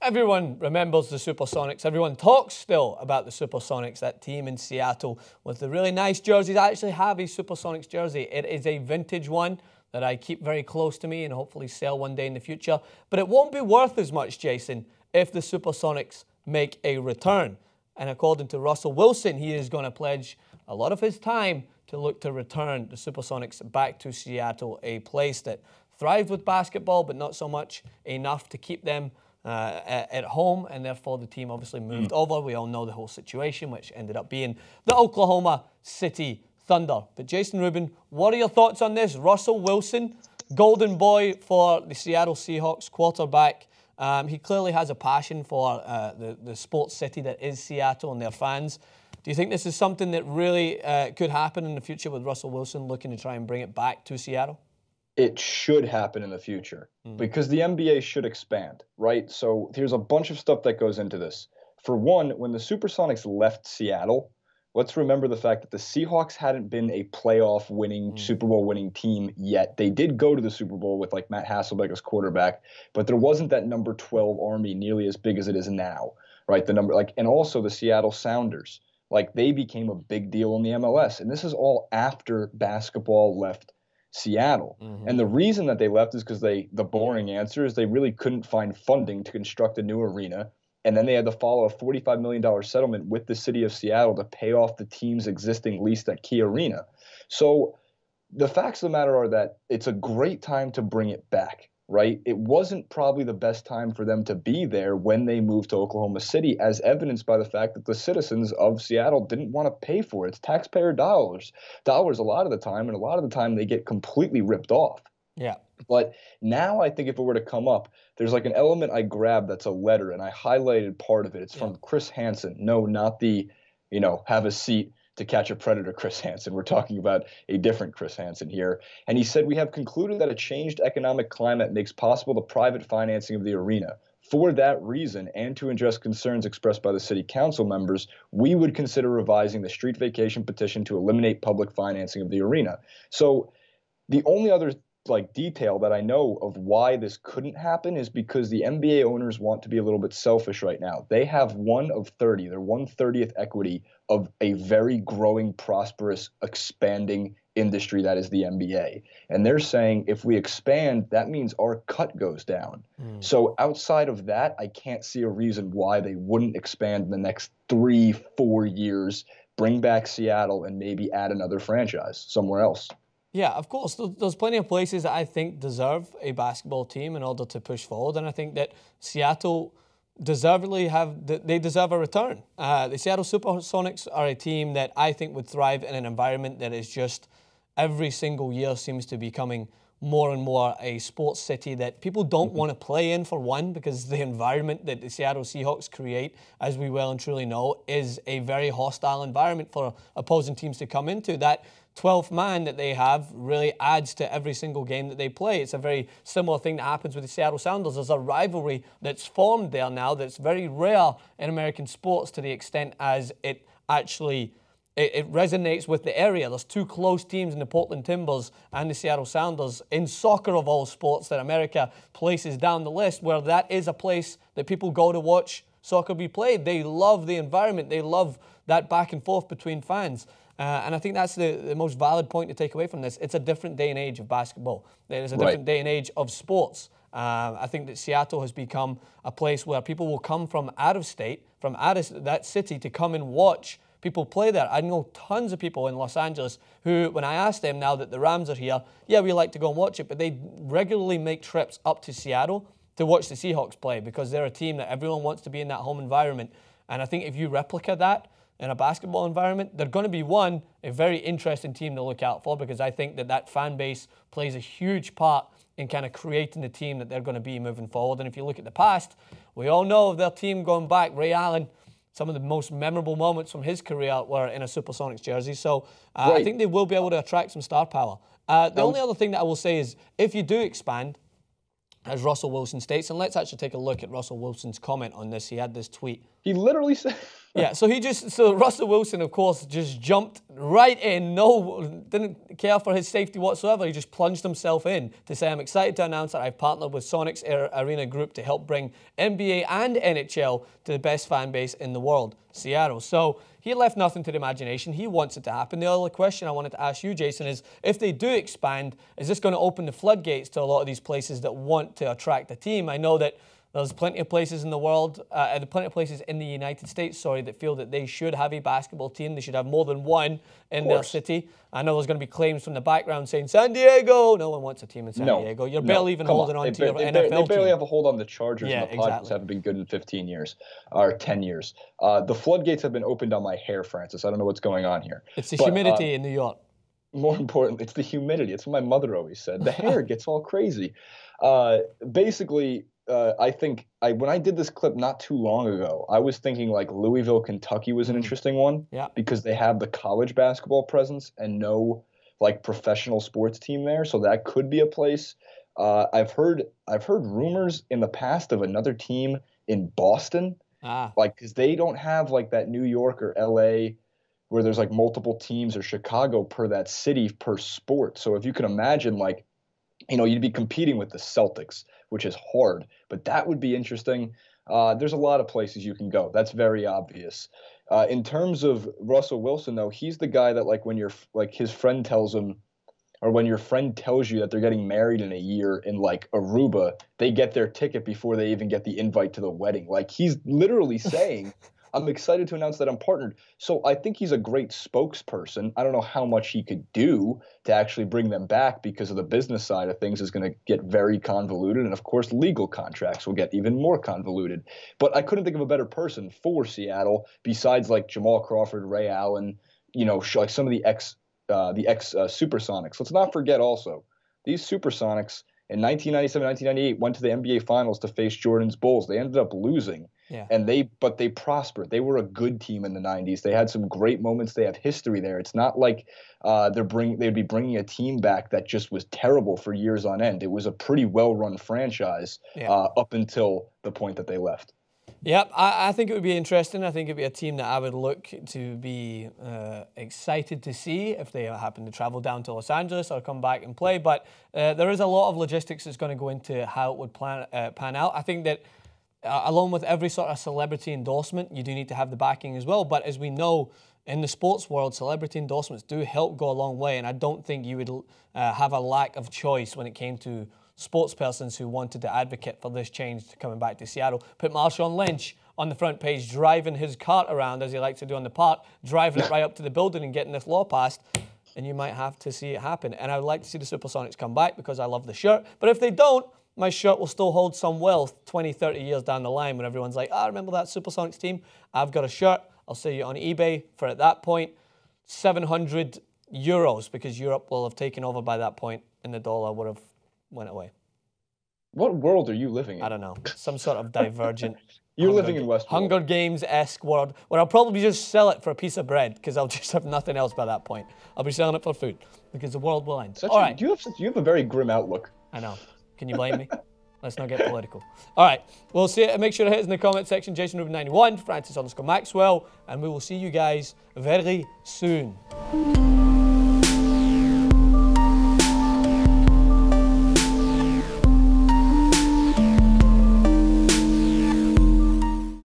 Everyone remembers the Supersonics. Everyone talks still about the Supersonics, that team in Seattle with the really nice jerseys. I actually have a Supersonics jersey. It is a vintage one that I keep very close to me and hopefully sell one day in the future. But it won't be worth as much, Jason, if the Supersonics make a return. And according to Russell Wilson, he is going to pledge a lot of his time to look to return the Supersonics back to Seattle, a place that thrived with basketball, but not so much enough to keep them at home, and therefore the team obviously moved over. We all know the whole situation, which ended up being the Oklahoma City Thunder. But Jason Rubin, what are your thoughts on this? Russell Wilson, golden boy for the Seattle Seahawks, quarterback. He clearly has a passion for the sports city that is Seattle and their fans. Do you think this is something that really could happen in the future with Russell Wilson looking to try and bring it back to Seattle? It should happen in the future because the NBA should expand, right? So there's a bunch of stuff that goes into this. For one, when the Supersonics left Seattle, let's remember the fact that the Seahawks hadn't been a playoff winning, Super Bowl winning team yet. They did go to the Super Bowl with like Matt Hasselbeck as quarterback, but there wasn't that number 12 army nearly as big as it is now, right? And also the Seattle Sounders, like they became a big deal in the MLS. And this is all after basketball left Seattle. And the reason that they left is because the boring answer is they really couldn't find funding to construct a new arena. And then they had to follow a $45 million settlement with the city of Seattle to pay off the team's existing lease at Key Arena. So the facts of the matter are that it's a great time to bring it back, right? It wasn't probably the best time for them to be there when they moved to Oklahoma City, as evidenced by the fact that the citizens of Seattle didn't want to pay for it. It's taxpayer dollars a lot of the time, and a lot of the time they get completely ripped off. Yeah. But now I think if it were to come up, there's like an element I grabbed that's a letter, and I highlighted part of it. It's from Chris Hansen. No, not the, have a seat to catch a predator Chris Hansen. We're talking about a different Chris Hansen here. And he said, "We have concluded that a changed economic climate makes possible the private financing of the arena. For that reason, and to address concerns expressed by the city council members, we would consider revising the street vacation petition to eliminate public financing of the arena." So the only other detail that I know of why this couldn't happen is because the NBA owners want to be a little bit selfish right now. They have 1 of 30. They're 1/30th equity of a very growing, prosperous, expanding industry that is the NBA. And they're saying if we expand, that means our cut goes down. So outside of that, I can't see a reason why they wouldn't expand in the next 3-4 years, bring back Seattle, and maybe add another franchise somewhere else. Yeah, of course. There's plenty of places that I think deserve a basketball team in order to push forward, and I think that Seattle deserve a return. The Seattle Supersonics are a team that I think would thrive in an environment that is just every single year seems to be becoming more and more a sports city that people don't want to play in, for one, because the environment that the Seattle Seahawks create, as we well and truly know, is a very hostile environment for opposing teams to come into. That 12th man that they have really adds to every single game that they play. It's a very similar thing that happens with the Seattle Sounders. There's a rivalry that's formed there now that's very rare in American sports, to the extent as it actually it resonates with the area. There's 2 close teams in the Portland Timbers and the Seattle Sounders in soccer of all sports that America places down the list, where that is a place that people go to watch soccer be played. They love the environment. They love that back and forth between fans. And I think that's the most valid point to take away from this. It's a different day and age of basketball. It is a different day and age of sports. I think that Seattle has become a place where people will come from out of state, from out of that city, to come and watch people play there. I know tons of people in Los Angeles who, when I ask them now that the Rams are here, yeah, we like to go and watch it, but they regularly make trips up to Seattle to watch the Seahawks play because they're a team that everyone wants to be in that home environment. And I think if you replicate that in a basketball environment, they're going to be, one, a very interesting team to look out for, because I think that fan base plays a huge part in kind of creating the team that they're going to be moving forward. And if you look at the past, we all know of their team going back. Ray Allen, some of the most memorable moments from his career were in a Supersonics jersey. So I think they will be able to attract some star power. The only other thing that I will say is, if you do expand, as Russell Wilson states, and let's actually take a look at Russell Wilson's comment on this. He had this tweet. He literally said, Yeah, so Russell Wilson, of course, just jumped right in, didn't care for his safety whatsoever. He just plunged himself in to say, I'm excited to announce that I've partnered with Sonics Arena Group to help bring NBA and NHL to the best fan base in the world, Seattle. So he left nothing to the imagination. He wants it to happen. The other question I wanted to ask you, Jason, is if they do expand, is this going to open the floodgates to a lot of these places that want to attract a team? I know that there's plenty of places in the world, plenty of places in the United States, that feel that they should have a basketball team. They should have more than one in their city. I know there's going to be claims from the background saying, San Diego. No one wants a team in San Diego. You're barely even holding on to your NFL team. They barely have a hold on the Chargers, and the Padres haven't been good in 15 years, or 10 years. The floodgates have been opened on my hair, Francis. I don't know what's going on here. It's the humidity in New York. More importantly, it's the humidity. It's what my mother always said. The hair gets all crazy. Basically, I think when I did this clip not too long ago, I was thinking like Louisville, Kentucky was an interesting one, because they have the college basketball presence and no like professional sports team there, so that could be a place. I've heard rumors in the past of another team in Boston, like because they don't have like that New York or LA where there's like multiple teams, or Chicago per that city per sport. So if you can imagine, like, you'd be competing with the Celtics, which is hard, but that would be interesting. There's a lot of places you can go. That's very obvious. In terms of Russell Wilson, though, he's the guy that like when his friend tells him, or when your friend tells you that they're getting married in a year in like Aruba, they get their ticket before they even get the invite to the wedding. Like he's literally saying, I'm excited to announce that I'm partnered. So I think he's a great spokesperson. I don't know how much he could do to actually bring them back, because of the business side of things is going to get very convoluted. And of course, legal contracts will get even more convoluted. But I couldn't think of a better person for Seattle besides like Jamal Crawford, Ray Allen, like some of the ex Supersonics. Let's not forget also, these Supersonics in 1997, 1998 went to the NBA Finals to face Jordan's Bulls. They ended up losing. Yeah. But they prospered. They were a good team in the 90s. They had some great moments. They have history there. It's not like they'd be bringing a team back that just was terrible for years on end. It was a pretty well-run franchise up until the point that they left. Yep, I think it would be interesting. I think it would be a team that I would look to be excited to see if they happen to travel down to Los Angeles or come back and play. But there is a lot of logistics that's going to go into how it would pan out. I think that along with every sort of celebrity endorsement, you do need to have the backing as well. But as we know, in the sports world, celebrity endorsements do help go a long way. And I don't think you would have a lack of choice when it came to sports persons who wanted to advocate for this change coming back to Seattle. Put Marshawn Lynch on the front page, driving his cart around, as he likes to do on the park, driving it right up to the building and getting this law passed, and you might have to see it happen. And I would like to see the Supersonics come back because I love the shirt. But if they don't, my shirt will still hold some wealth 20, 30 years down the line when everyone's like, remember that Supersonics team? I've got a shirt. I'll sell you on eBay for, at that point, 700 euros, because Europe will have taken over by that point and the dollar would have went away. What world are you living in? I don't know. Some sort of divergent... You're living in Westworld. Hunger Games-esque world, where I'll probably just sell it for a piece of bread, because I'll just have nothing else by that point. I'll be selling it for food, because the world will end. All right. You have a very grim outlook. I know. Can you blame me? Let's not get political. All right. We'll see it. Make sure to hit us in the comment section. Jason Rubin 91, Francis _ Maxwell, and we will see you guys very soon.